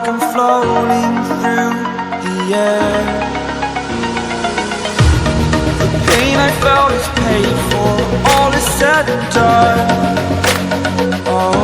like I'm floating through the air. The pain I felt is paid for, all is said and done. Oh,